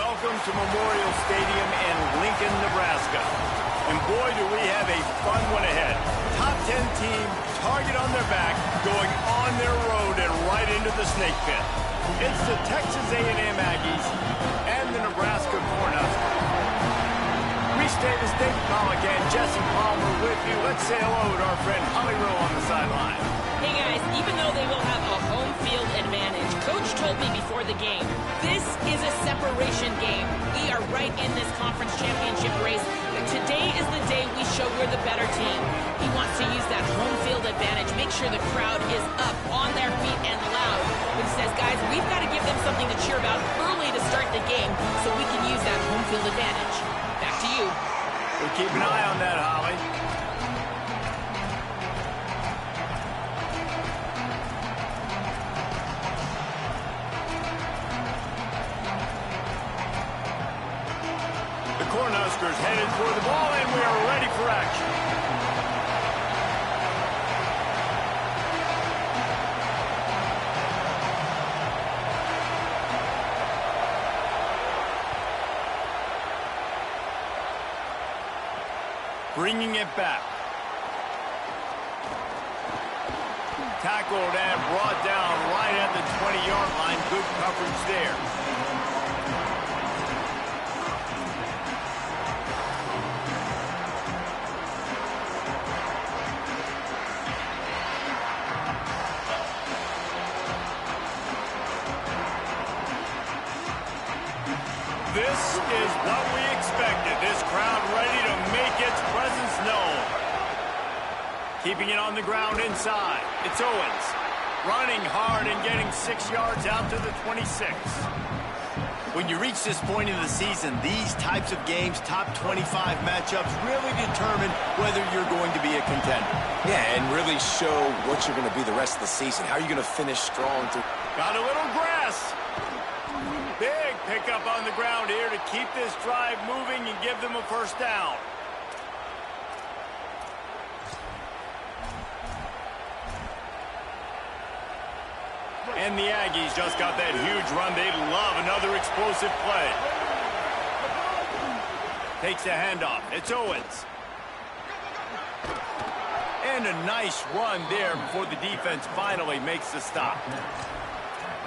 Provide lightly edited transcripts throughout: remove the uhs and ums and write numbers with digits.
welcome to Memorial Stadium in Lincoln, Nebraska. And boy, do we have a fun one ahead. Top 10 team, target on their back, going on their road and right into the snake pit. It's the Texas A&M Aggies and the Nebraska Cornhuskers. We stay the state, Pollock and Jesse Palmer with you. Let's say hello to our friend Holly Rowe on the sideline. Hey guys, even though they will have a home field advantage, Coach told me before the game, this is a separation game. We are right in this conference championship race, but today is the day we show we're the better team. He wants to use that home field advantage, make sure the crowd is up, on their feet, and loud. But he says, guys, we've got to give them something to cheer about early to start the game so we can use that home field advantage. Back to you. We'll keep an eye on that, Holly. The Cornhuskers headed for the ball, and we are ready for action. Bringing it back. Tackled and brought down right at the 20-yard line. Good coverage there. This is what we expected. This crowd ready to make its presence known. Keeping it on the ground inside. It's Owens. Running hard and getting 6 yards out to the 26. When you reach this point in the season, these types of games, top 25 matchups, really determine whether you're going to be a contender. Yeah, and really show what you're going to be the rest of the season. How are you going to finish strong? Got a little grass. Big pickup on the ground here to keep this drive moving and give them a first down. And the Aggies just got that huge run. They love another explosive play. Takes the handoff. It's Owens. And a nice run there before the defense finally makes the stop.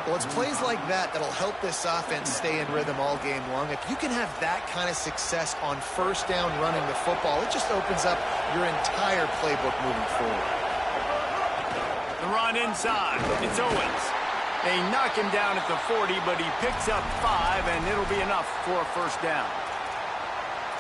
Well, it's plays like that that'll help this offense stay in rhythm all game long. If you can have that kind of success on first down running the football, it just opens up your entire playbook moving forward. The run inside. It's Owens. They knock him down at the 40, but he picks up 5, and it'll be enough for a first down.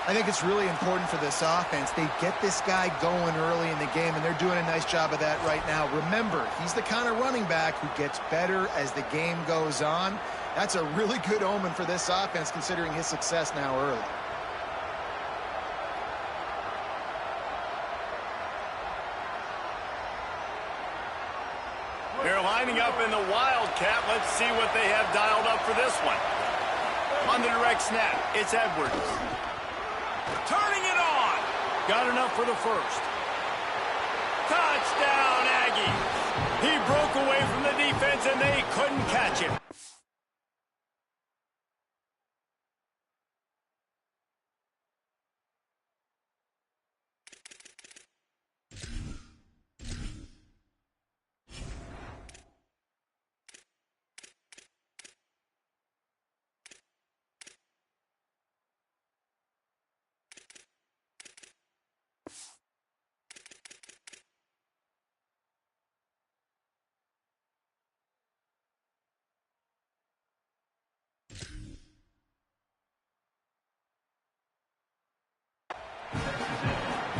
I think it's really important for this offense. They get this guy going early in the game, and they're doing a nice job of that right now. Remember, he's the kind of running back who gets better as the game goes on. That's a really good omen for this offense, considering his success now early. They're lining up in the Wildcat. Let's see what they have dialed up for this one. On the direct snap, it's Edwards. Turning it on. Got enough for the first. Touchdown, Aggies. He broke away from the defense, and they couldn't catch him.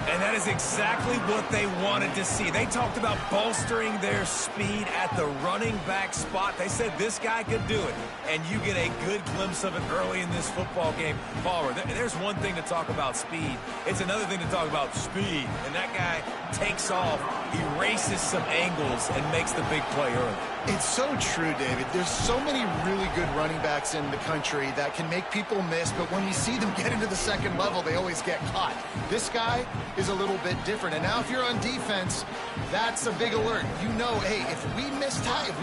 And that is exactly what they wanted to see. They talked about bolstering their speed at the running back spot. They said this guy could do it, and you get a good glimpse of it early in this football game. Palmer, there's one thing to talk about speed. It's another thing to talk about speed, and that guy takes off. He races some angles and makes the big play early. It's so true, David. There's so many really good running backs in the country that can make people miss, but when you see them get into the second level, they always get caught. This guy is a little bit different. And now if you're on defense, that's a big alert. You know, hey, if we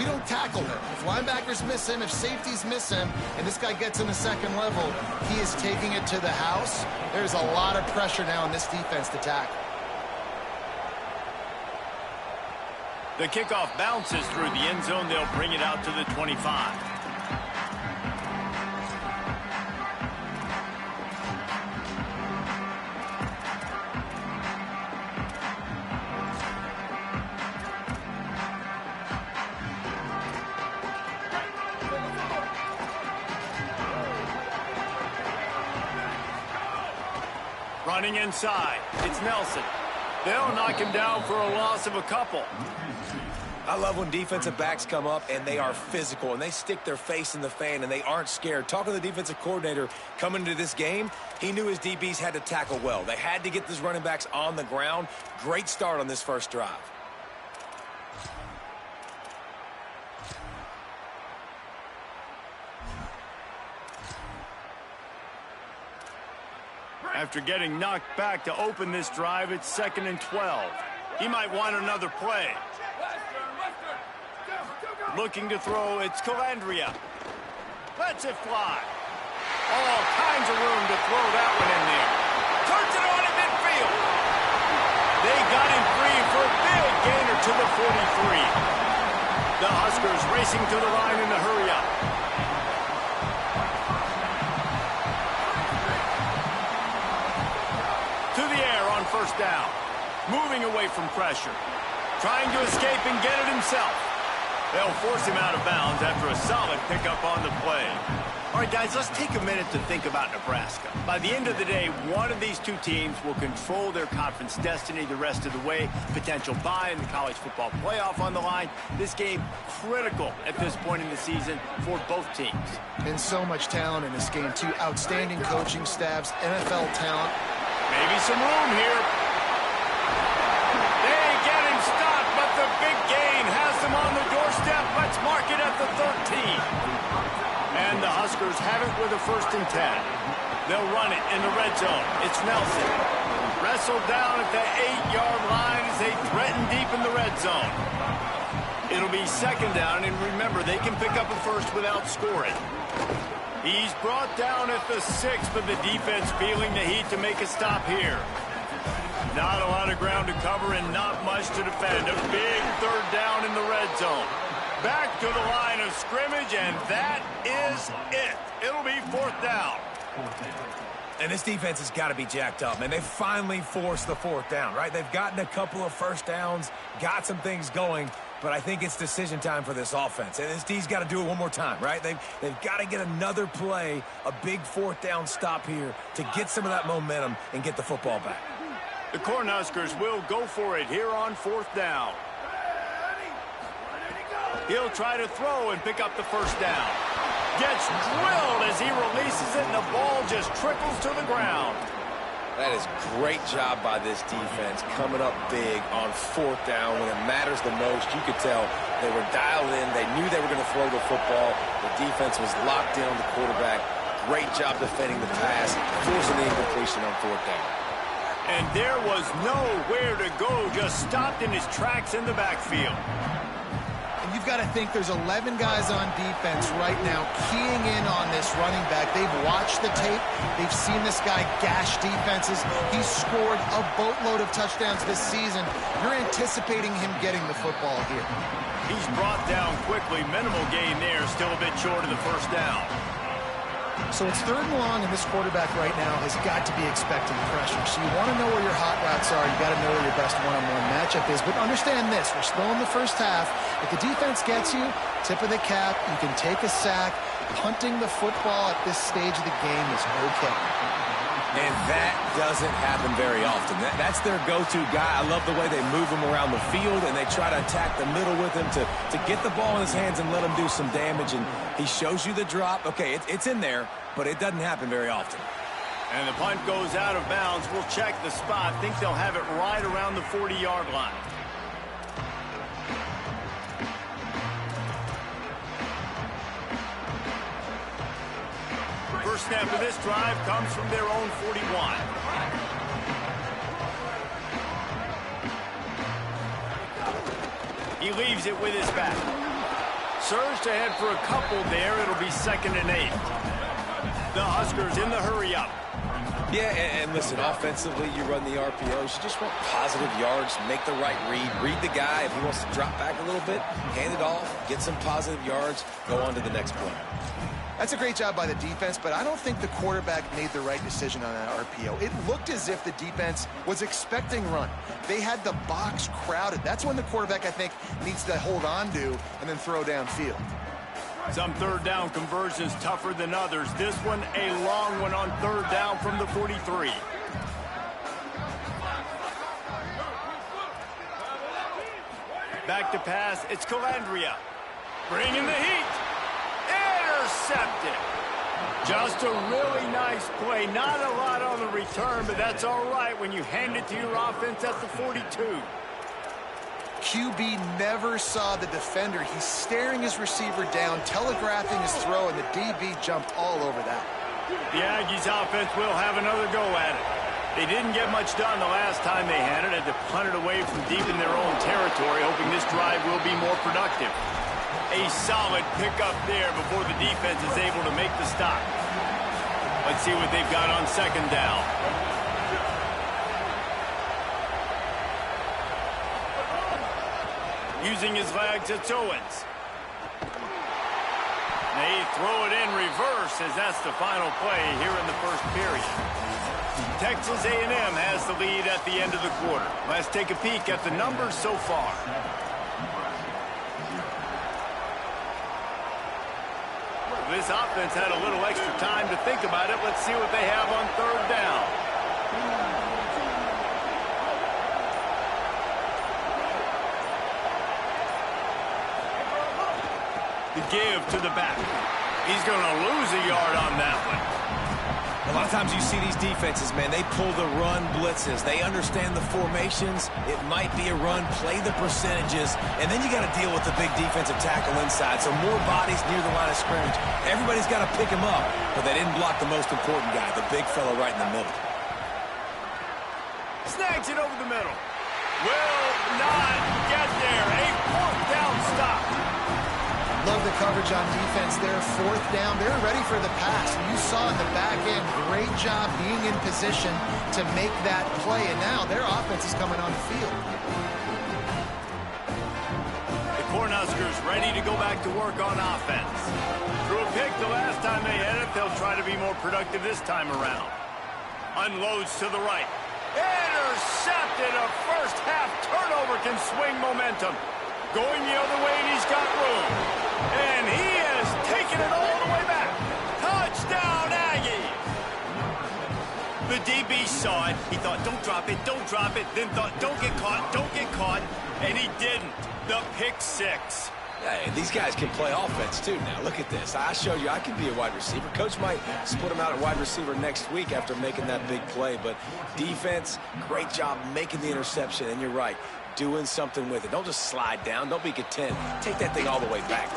don't tackle him, if linebackers miss him, if safeties miss him, and this guy gets in the second level, he is taking it to the house. There's a lot of pressure now in this defense to tackle. The kickoff bounces through the end zone. They'll bring it out to the 25. Running inside, it's Nelson. They'll knock him down for a loss of a couple. I love when defensive backs come up and they are physical and they stick their face in the fan and they aren't scared. Talking to the defensive coordinator coming into this game, he knew his DBs had to tackle well. They had to get these running backs on the ground. Great start on this first drive. After getting knocked back to open this drive, it's 2nd and 12. He might want another play. Looking to throw, it's Calandria. Lets it fly. All kinds of room to throw that one in there. Turns it on at midfield. They got him free for a big gainer to the 43. The Huskers racing to the line in a hurry-up. To the air on first down. Moving away from pressure. Trying to escape and get it himself. They'll force him out of bounds after a solid pickup on the play. All right, guys, let's take a minute to think about Nebraska. By the end of the day, one of these two teams will control their conference destiny the rest of the way. Potential bye in the college football playoff on the line. This game critical at this point in the season for both teams. And so much talent in this game, too. Outstanding coaching staffs, NFL talent. Maybe some room here. They get him stopped, but the big gain has them on the doorstep. Let's mark it at the 13. And the Huskers have it with a 1st and 10. They'll run it in the red zone. It's Nelson. Wrestled down at the 8-yard line as they threaten deep in the red zone. It'll be 2nd down, and remember, they can pick up a first without scoring. He's brought down at the 6, but the defense feeling the heat to make a stop here. Not a lot of ground to cover and not much to defend. A big 3rd down in the red zone. Back to the line of scrimmage, and that is it. It'll be 4th down. And this defense has got to be jacked up, man. They finally forced the 4th down, right? They've gotten a couple of first downs, got some things going, but I think it's decision time for this offense. And this D's got to do it one more time, right? They've got to get another play, a big 4th down stop here to get some of that momentum and get the football back. The Cornhuskers will go for it here on 4th down. He'll try to throw and pick up the 1st down. Gets drilled as he releases it, and the ball just trickles to the ground. That is great job by this defense, coming up big on 4th down when it matters the most. You could tell they were dialed in. They knew they were going to throw the football. The defense was locked in on the quarterback. Great job defending the pass, forcing the incompletion on 4th down. And there was nowhere to go, just stopped in his tracks in the backfield. You've got to think there's 11 guys on defense right now keying in on this running back. They've watched the tape. They've seen this guy gash defenses. He's scored a boatload of touchdowns this season. You're anticipating him getting the football here. He's brought down quickly. Minimal gain there. Still a bit short of the 1st down. So it's 3rd and long, and this quarterback right now has got to be expecting pressure. So you want to know where your hot routes are. You got to know where your best one-on-one matchup is. But understand this, we're still in the first half. If the defense gets you, tip of the cap, you can take a sack. Punting the football at this stage of the game is okay. And that doesn't happen very often. That's their go-to guy. I love the way they move him around the field, and they try to attack the middle with him to get the ball in his hands and let him do some damage. And he shows you the drop. Okay, it's in there, but it doesn't happen very often. And the punt goes out of bounds. We'll check the spot. Think they'll have it right around the 40-yard line. First snap of this drive comes from their own 41. He leaves it with his back. Surged ahead for a couple there. It'll be 2nd and 8. The Huskers in the hurry-up. Yeah, and listen, offensively, you run the RPOs. You just want positive yards, make the right read the guy. If he wants to drop back a little bit, hand it off, get some positive yards, go on to the next play. That's a great job by the defense, but I don't think the quarterback made the right decision on that RPO. It looked as if the defense was expecting run. They had the box crowded. That's when the quarterback, I think, needs to hold on to and then throw downfield. Some third down conversions tougher than others. This one, a long one on third down from the 43. Back to pass, it's Calandria. Bringing the heat. Intercepted. Just a really nice play. Not a lot on the return, but that's all right when you hand it to your offense at the 42. QB never saw the defender. He's staring his receiver down, telegraphing his throw, and the DB jumped all over that. The Aggies offense will have another go at it. They didn't get much done the last time they had it. Had to punt it away from deep in their own territory, hoping this drive will be more productive. A solid pickup there before the defense is able to make the stop. Let's see what they've got on 2nd down. Using his legs, it's Owens. They throw it in reverse as that's the final play here in the first period. Texas A&M has the lead at the end of the quarter. Let's take a peek at the numbers so far. This offense had a little extra time to think about it. Let's see what they have on 3rd down. The give to the back. He's going to lose a yard on that one. A lot of times you see these defenses, man, they pull the run blitzes. They understand the formations. It might be a run, play the percentages, and then you got to deal with the big defensive tackle inside. So more bodies near the line of scrimmage. Everybody's got to pick him up, but they didn't block the most important guy, the big fella right in the middle. Snags it over the middle. Will not get there. A 4th down stop. Love the coverage on defense there. 4th down. They're ready for the pass. You saw in the back end, great job being in position to make that play. And now their offense is coming on the field. The Cornhuskers ready to go back to work on offense. Threw a pick the last time they had it. They'll try to be more productive this time around. Unloads to the right. Intercepted. A first half turnover can swing momentum. Going the other way, and he's got room. And he has taken it all the way back. Touchdown, Aggie! The DB saw it. He thought, don't drop it, then thought, don't get caught, and he didn't. The pick 6. Hey, these guys can play offense, too. Now, look at this. I showed you I can be a wide receiver. Coach might split him out at wide receiver next week after making that big play. But defense, great job making the interception. And you're right, doing something with it. Don't just slide down. Don't be content. Take that thing all the way back.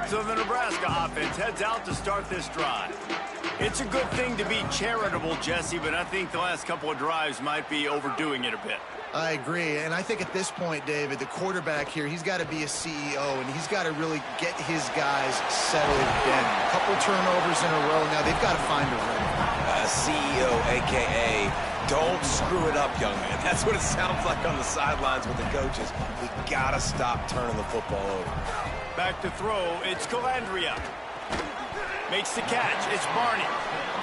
So the Nebraska offense heads out to start this drive. It's a good thing to be charitable, Jesse, but I think the last couple of drives might be overdoing it a bit. I agree, and I think at this point, David, the quarterback here, he's got to be a CEO, and he's got to really get his guys settled down. A couple turnovers in a row. Now they've got to find a rhythm. CEO, a.k.a. don't screw it up, young man. That's what it sounds like on the sidelines with the coaches. We got to stop turning the football over. Back to throw, it's Calandria. Makes the catch, it's Barney.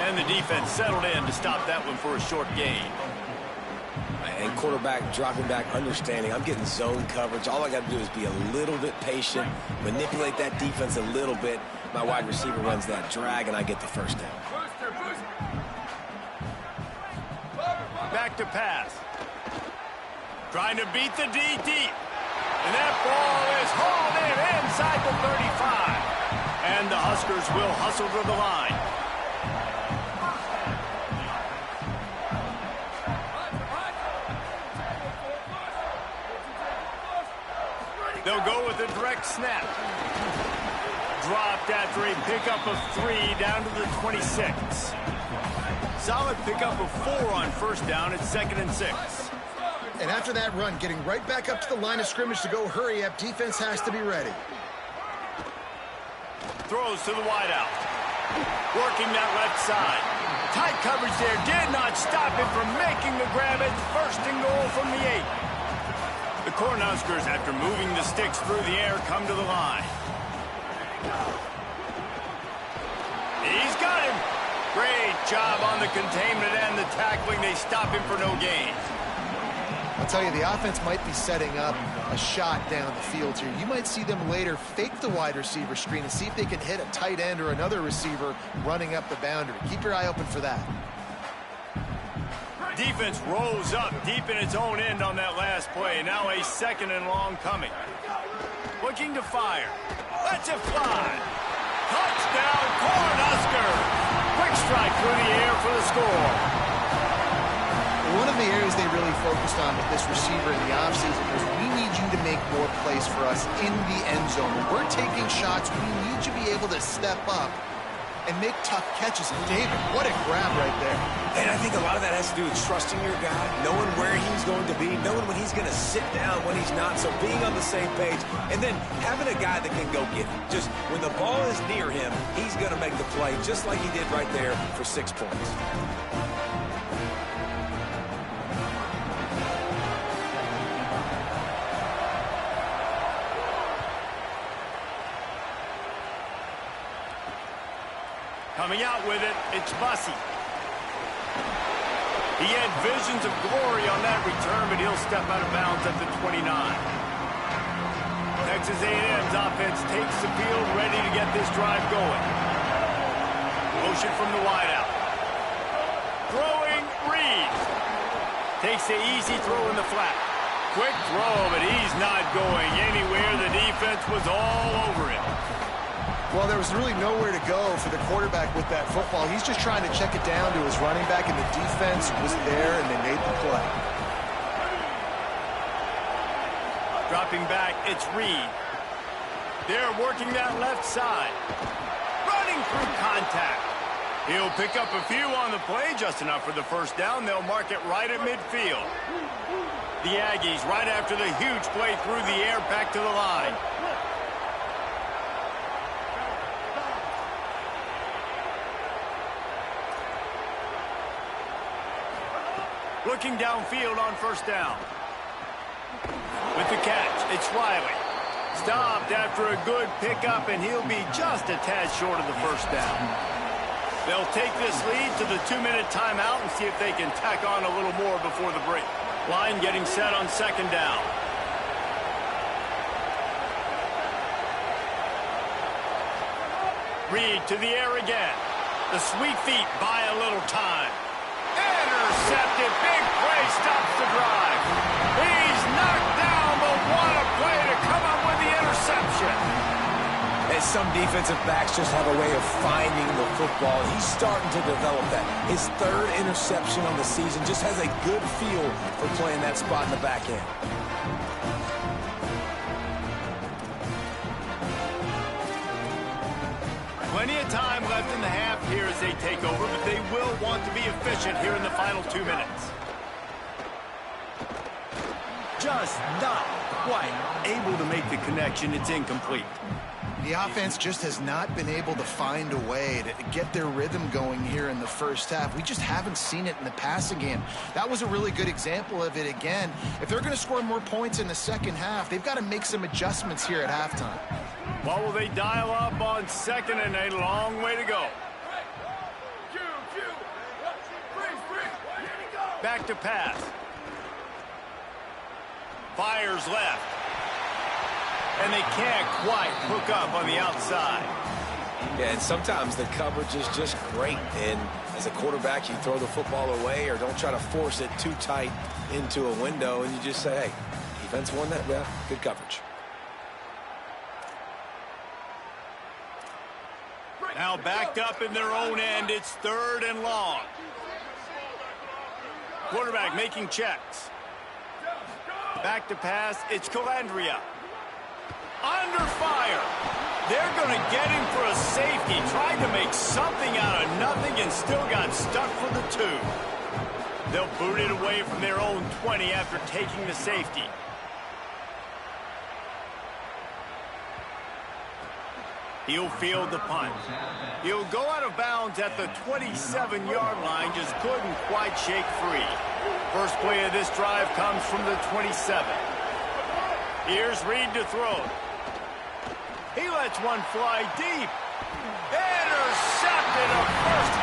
And the defense settled in to stop that one for a short gain. And quarterback dropping back, understanding I'm getting zone coverage. All I got to do is be a little bit patient, manipulate that defense a little bit. My wide receiver runs that drag, and I get the first down. Back to pass. Trying to beat the D deep. And that ball is hauled in inside the 35. And the Huskers will hustle to the line. They'll go with a direct snap. Dropped after a pickup of 3 down to the 26. Solid pickup of 4 on first down at 2nd and 6. And after that run, getting right back up to the line of scrimmage to go hurry up, defense has to be ready. Throws to the wideout. Working that left side. Tight coverage there did not stop him from making the grab at 1st and goal from the 8. The Cornhuskers, after moving the sticks through the air, come to the line. He's got him. Great job on the containment and the tackling. They stop him for no gain. I'll tell you, the offense might be setting up a shot down the field here. You might see them later fake the wide receiver screen and see if they can hit a tight end or another receiver running up the boundary. Keep your eye open for that. Defense rolls up deep in its own end on that last play. Now a 2nd and long coming. Looking to fire. Lets it fly. Touchdown, Cornhuskers. Quick strike through the air for the score. One of the areas they really focused on with this receiver in the offseason was we need you to make more plays for us in the end zone. When we're taking shots, we need you to be able to step up and make tough catches. And David, what a grab right there. And I think a lot of that has to do with trusting your guy, knowing where he's going to be, knowing when he's going to sit down, when he's not, so being on the same page, and then having a guy that can go get it. Just when the ball is near him, he's going to make the play, just like he did right there for 6 points. Coming out with it, it's Bussey. He had visions of glory on that return, but he'll step out of bounds at the 29. Texas A&M's offense takes the field, ready to get this drive going. Motion from the wideout. Throwing, Reed. Takes the easy throw in the flat. Quick throw, but he's not going anywhere. The defense was all over him. Well, there was really nowhere to go for the quarterback with that football. He's just trying to check it down to his running back, and the defense was there, and they made the play. Dropping back, it's Reed. They're working that left side. Running through contact. He'll pick up a few on the play, just enough for the first down. They'll mark it right at midfield. The Aggies, right after the huge play through the air, back to the line. Looking downfield on first down. With the catch, it's Riley. Stopped after a good pickup, and he'll be just a tad short of the first down. They'll take this lead to the 2-minute timeout and see if they can tack on a little more before the break. Line getting set on 2nd down. Reed to the air again. The sweet feet buy a little time. Intercepted. Big play stops the drive. He's knocked down, but what a play to come up with the interception. And some defensive backs just have a way of finding the football. He's starting to develop that. His 3rd interception on the season, just has a good feel for playing that spot in the back end. Plenty of time left in the half here as they take over, but they will want to be efficient here in the final 2 minutes. Just not quite able to make the connection. It's incomplete. The offense just has not been able to find a way to get their rhythm going here in the first half. We just haven't seen it in the passing game. That was a really good example of it again. If they're going to score more points in the second half, they've got to make some adjustments here at halftime. What will they dial up on 2nd and a long way to go? Back to pass. Fires left. And they can't quite hook up on the outside. Yeah, and sometimes the coverage is just great. And as a quarterback, you throw the football away or don't try to force it too tight into a window, and you just say, hey, defense won that. Well, good coverage. now backed up in their own end. It's 3rd and long. Quarterback making checks. Back to pass. It's Calandria. Under fire. They're going to get him for a safety. Tried to make something out of nothing and still got stuck for the 2. They'll boot it away from their own 20 after taking the safety. He'll field the punt. He'll go out of bounds at the 27-yard line. Just couldn't quite shake free. First play of this drive comes from the 27. Here's Reed to throw. He lets one fly deep. Intercepted. A first